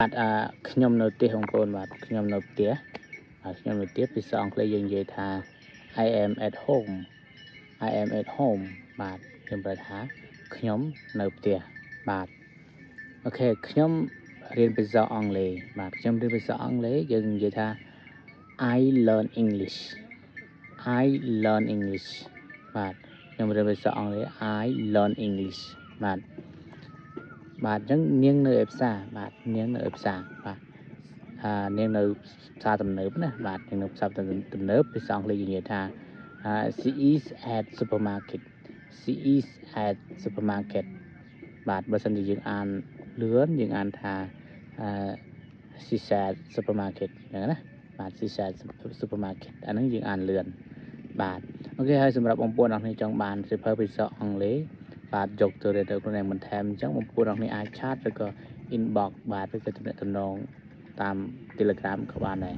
បាទខ្ញុំនៅផ្ទះបងប្អូនបាទខ្ញុំនៅផ្ទះខ្ញុំនៅផ្ទះភាសាអង់គ្លេសយើងនិយាយថា I am at home I am at home បាទខ្ញុំប្រែថាខ្ញុំនៅផ្ទះបាទអូខេខ្ញុំរៀនភាសាអង់គ្លេសបាទខ្ញុំរៀនភាសាអង់គ្លេសយើងនិយាយថា I learn English I learn English បាទខ្ញុំរៀនភាសាអង់គ្លេស I learn English បាទបាទអញ្ចឹងនាងនៅឯផ្សារបាទនាងនៅឯផ្សារបាទនាងនៅផ្សារទំនើបណាបាទនាងនៅផ្សារទំនើបភាសាអង់គ្លេសនិយាយថា she is at supermarket she is at supermarket បាទបើសិនជាយើងអានលឿនយើងអានថា she said supermarket អញ្ចឹងណាបាទ she said supermarket អាហ្នឹងយើងអានលឿនបាទអូខេហើយសម្រាប់បងប្អូនអរគ្នាចង់បានសៀវភៅភាសាអង់គ្លេសបាទយកទៅរៀនទៅខ្លួនឯងបន្ថែមអញ្ចឹងបងប្អូនអរគ្នាអាចឆាតឬក៏ inbox បាទឬក៏ទំនាក់ទំនងតាម Telegram ក៏បានដែរ